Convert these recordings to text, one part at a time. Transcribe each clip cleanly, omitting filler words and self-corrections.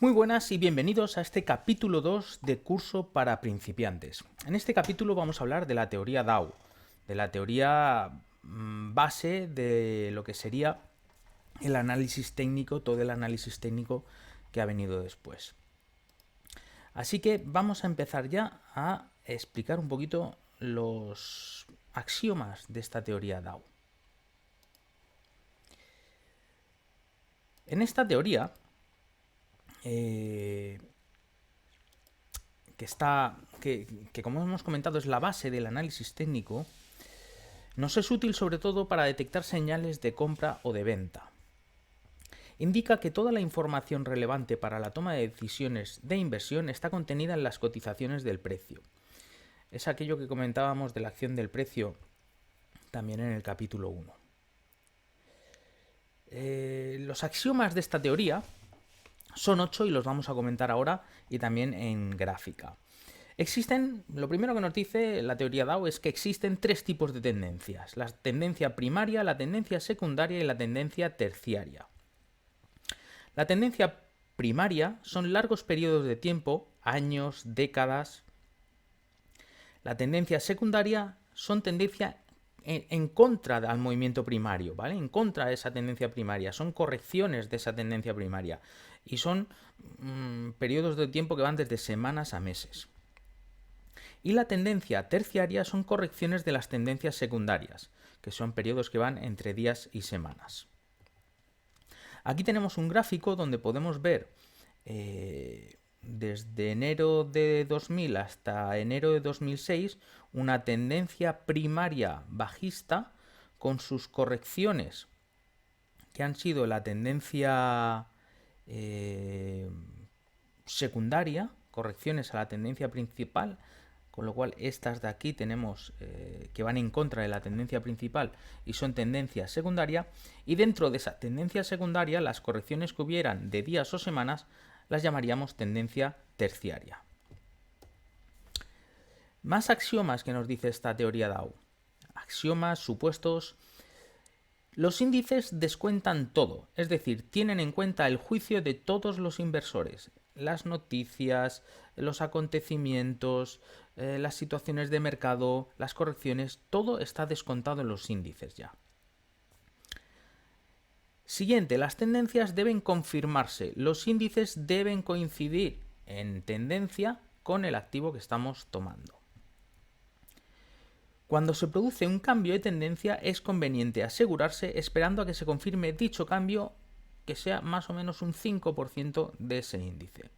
Muy buenas y bienvenidos a este capítulo 2 de Curso para Principiantes. En este capítulo vamos a hablar de la teoría DAO, de la teoría base de lo que sería el análisis técnico, todo el análisis técnico que ha venido después. Así que vamos a empezar ya a explicar un poquito los axiomas de esta teoría DAO. En esta teoría, que como hemos comentado es la base del análisis técnico, nos es útil sobre todo para detectar señales de compra o de venta. Indica que toda la información relevante para la toma de decisiones de inversión está contenida en las cotizaciones del precio. Es aquello que comentábamos de la acción del precio también en el capítulo 1. Los axiomas de esta teoría son 8 y los vamos a comentar ahora y también en gráfica. Lo primero que nos dice la teoría DAO es que existen 3 tipos de tendencias: la tendencia primaria, la tendencia secundaria y la tendencia terciaria. La tendencia primaria son largos periodos de tiempo, años, décadas. La tendencia secundaria son tendencia en contra del movimiento primario, ¿vale? En contra de esa tendencia primaria, son correcciones de esa tendencia primaria y son periodos de tiempo que van desde semanas a meses. Y la tendencia terciaria son correcciones de las tendencias secundarias, que son periodos que van entre días y semanas. Aquí tenemos un gráfico donde podemos ver desde enero de 2000 hasta enero de 2006 una tendencia primaria bajista con sus correcciones que han sido la tendencia secundaria, correcciones a la tendencia principal, con lo cual estas de aquí tenemos que van en contra de la tendencia principal y son tendencia secundaria, y dentro de esa tendencia secundaria las correcciones que hubieran de días o semanas las llamaríamos tendencia terciaria. Más axiomas que nos dice esta teoría DAO. Axiomas, supuestos. Los índices descuentan todo, es decir, tienen en cuenta el juicio de todos los inversores, las noticias, los acontecimientos, las situaciones de mercado, las correcciones, todo está descontado en los índices ya. Siguiente, las tendencias deben confirmarse, los índices deben coincidir en tendencia con el activo que estamos tomando. Cuando se produce un cambio de tendencia es conveniente asegurarse esperando a que se confirme dicho cambio, que sea más o menos un 5% de ese índice.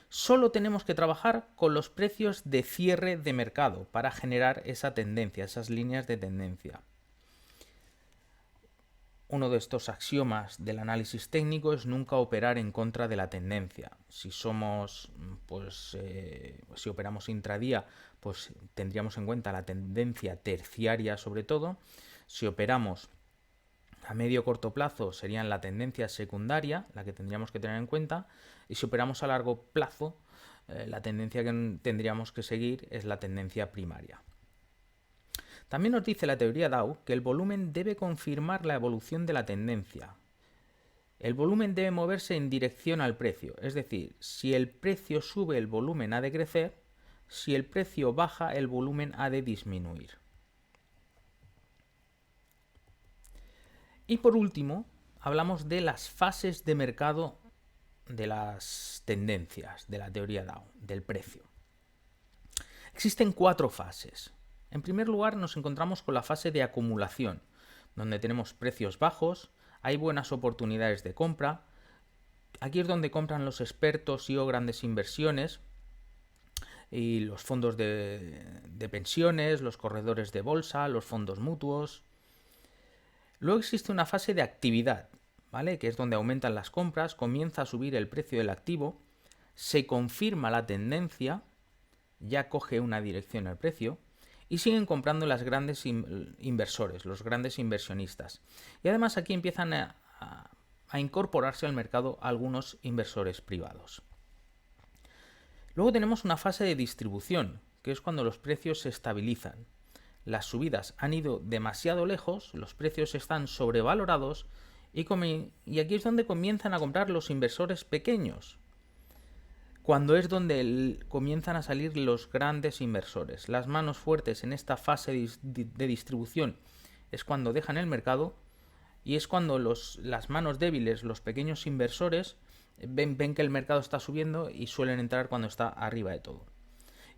Solo tenemos que trabajar con los precios de cierre de mercado para generar esa tendencia, esas líneas de tendencia. Uno de estos axiomas del análisis técnico es nunca operar en contra de la tendencia. Si operamos intradía, pues tendríamos en cuenta la tendencia terciaria sobre todo. Si operamos a medio corto plazo serían la tendencia secundaria, la que tendríamos que tener en cuenta, y si operamos a largo plazo, la tendencia que tendríamos que seguir es la tendencia primaria. También nos dice la teoría DAO que el volumen debe confirmar la evolución de la tendencia. El volumen debe moverse en dirección al precio, es decir, si el precio sube el volumen ha de crecer, si el precio baja el volumen ha de disminuir. Y por último, hablamos de las fases de mercado de las tendencias de la teoría DAO, del precio. Existen 4 fases. En primer lugar, nos encontramos con la fase de acumulación, donde tenemos precios bajos, hay buenas oportunidades de compra. Aquí es donde compran los expertos y o grandes inversiones y los fondos de pensiones, los corredores de bolsa, los fondos mutuos. Luego existe una fase de actividad, ¿vale? Que es donde aumentan las compras, comienza a subir el precio del activo, se confirma la tendencia, ya coge una dirección al precio, y siguen comprando las grandes inversores, los grandes inversionistas. Y además aquí empiezan a incorporarse al mercado algunos inversores privados. Luego tenemos una fase de distribución, que es cuando los precios se estabilizan. Las subidas han ido demasiado lejos, los precios están sobrevalorados Y aquí es donde comienzan a comprar los inversores pequeños, cuando es donde comienzan a salir los grandes inversores. Las manos fuertes en esta fase de distribución es cuando dejan el mercado, y es cuando las manos débiles, los pequeños inversores, ven que el mercado está subiendo y suelen entrar cuando está arriba de todo.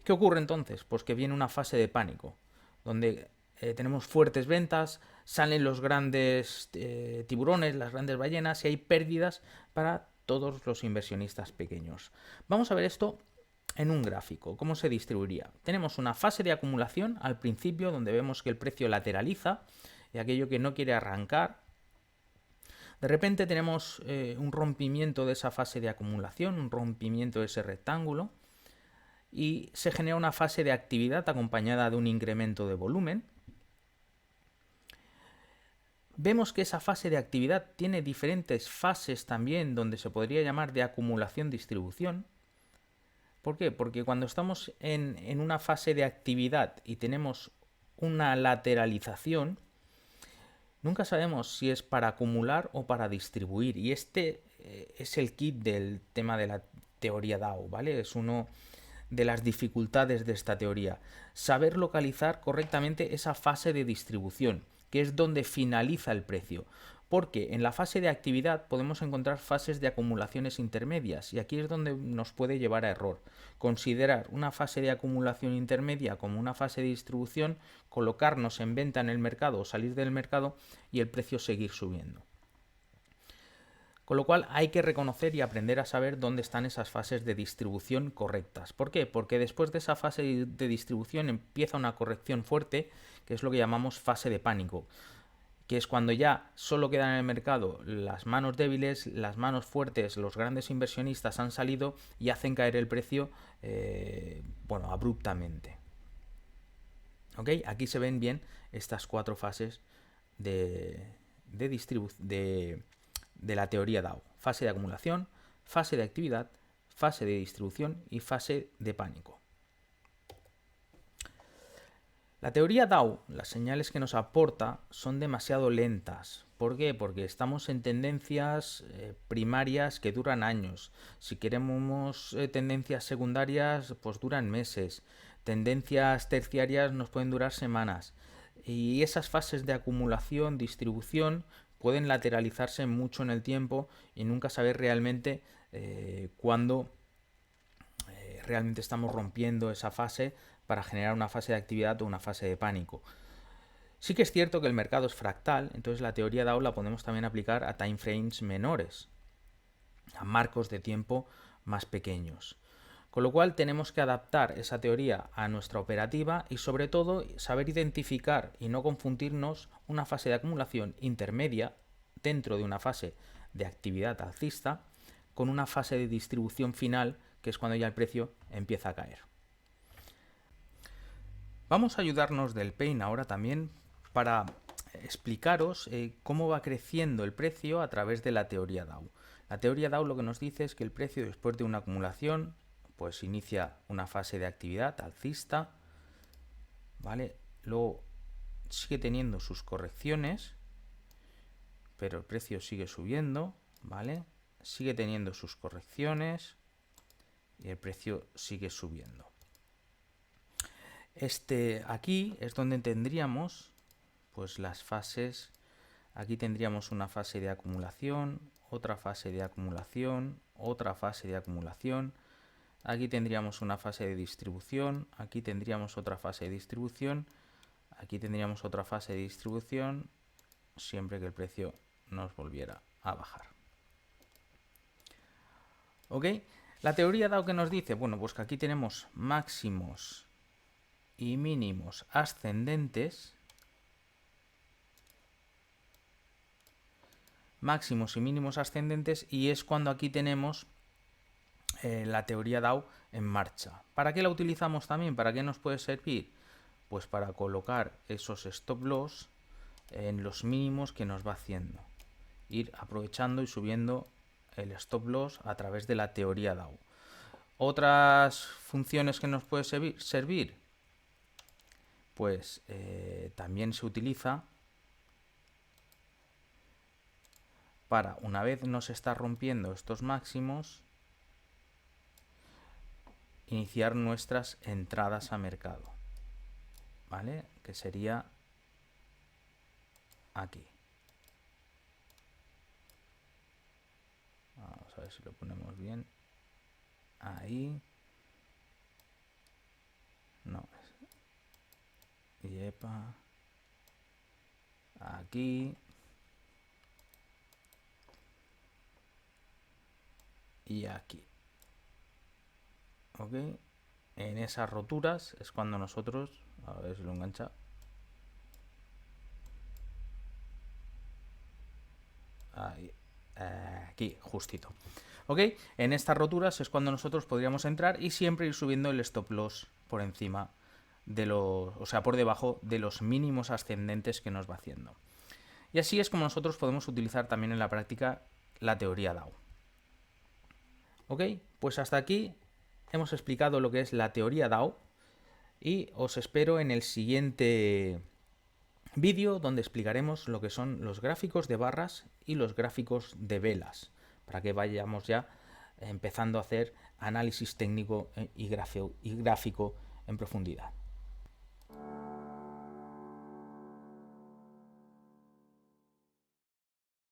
¿Qué ocurre entonces? Pues que viene una fase de pánico, donde tenemos fuertes ventas, salen los grandes tiburones, las grandes ballenas, y hay pérdidas para todos los inversionistas pequeños. Vamos a ver esto en un gráfico, cómo se distribuiría. Tenemos una fase de acumulación al principio, donde vemos que el precio lateraliza y aquello que no quiere arrancar. De repente tenemos un rompimiento de esa fase de acumulación, un rompimiento de ese rectángulo, y se genera una fase de actividad acompañada de un incremento de volumen. Vemos que esa fase de actividad tiene diferentes fases también, donde se podría llamar de acumulación-distribución. ¿Por qué? Porque cuando estamos en una fase de actividad y tenemos una lateralización, nunca sabemos si es para acumular o para distribuir. Y este es el kit del tema de la teoría DAO, ¿vale? Es uno de las dificultades de esta teoría. Saber localizar correctamente esa fase de distribución, que es donde finaliza el precio. Porque en la fase de actividad podemos encontrar fases de acumulaciones intermedias, y aquí es donde nos puede llevar a error. Considerar una fase de acumulación intermedia como una fase de distribución, colocarnos en venta en el mercado o salir del mercado y el precio seguir subiendo. Con lo cual hay que reconocer y aprender a saber dónde están esas fases de distribución correctas. ¿Por qué? Porque después de esa fase de distribución empieza una corrección fuerte, que es lo que llamamos fase de pánico, que es cuando ya solo quedan en el mercado las manos débiles, las manos fuertes, los grandes inversionistas han salido y hacen caer el precio abruptamente. ¿Ok? Aquí se ven bien estas cuatro fases de la teoría DAO. Fase de acumulación, fase de actividad, fase de distribución y fase de pánico. La teoría DAO, las señales que nos aporta son demasiado lentas. ¿Por qué? Porque estamos en tendencias primarias que duran años. Si queremos tendencias secundarias, pues duran meses. Tendencias terciarias nos pueden durar semanas. Y esas fases de acumulación, distribución, pueden lateralizarse mucho en el tiempo y nunca saber realmente cuándo realmente estamos rompiendo esa fase para generar una fase de actividad o una fase de pánico. Sí que es cierto que el mercado es fractal, entonces la teoría DAO la podemos también aplicar a timeframes menores, a marcos de tiempo más pequeños. Con lo cual tenemos que adaptar esa teoría a nuestra operativa y sobre todo saber identificar y no confundirnos una fase de acumulación intermedia dentro de una fase de actividad alcista con una fase de distribución final, que es cuando ya el precio empieza a caer. Vamos a ayudarnos del Pain ahora también para explicaros cómo va creciendo el precio a través de la teoría DAO. La teoría DAO lo que nos dice es que el precio, después de una acumulación, pues inicia una fase de actividad alcista, ¿vale? Luego sigue teniendo sus correcciones, pero el precio sigue subiendo, ¿vale? Sigue teniendo sus correcciones y el precio sigue subiendo. Aquí es donde tendríamos pues las fases. Aquí tendríamos una fase de acumulación, otra fase de acumulación, otra fase de acumulación. Aquí tendríamos una fase de distribución, aquí tendríamos otra fase de distribución, aquí tendríamos otra fase de distribución, siempre que el precio nos volviera a bajar. ¿Ok? La teoría DAO que nos dice, bueno, pues que aquí tenemos máximos y mínimos ascendentes, y es cuando aquí tenemos la teoría DAO en marcha. ¿Para qué la utilizamos también? ¿Para qué nos puede servir? Pues para colocar esos stop loss en los mínimos que nos va haciendo. Ir aprovechando y subiendo el stop loss a través de la teoría DAO. Otras funciones que nos puede servir, pues también se utiliza para, una vez nos está rompiendo estos máximos, iniciar nuestras entradas a mercado, ¿vale? Que sería aquí. Vamos a ver si lo ponemos bien. Ahí. No. Yepa. Aquí. Y aquí. Ok. En esas roturas es cuando nosotros... A ver si lo engancha. Ahí. Aquí, justito. ¿Ok? En estas roturas es cuando nosotros podríamos entrar y siempre ir subiendo el stop loss por encima de los... O sea, por debajo de los mínimos ascendentes que nos va haciendo. Y así es como nosotros podemos utilizar también en la práctica la teoría DAO. ¿Ok? Pues hasta aquí hemos explicado lo que es la teoría DAO y os espero en el siguiente vídeo donde explicaremos lo que son los gráficos de barras y los gráficos de velas, para que vayamos ya empezando a hacer análisis técnico y gráfico en profundidad.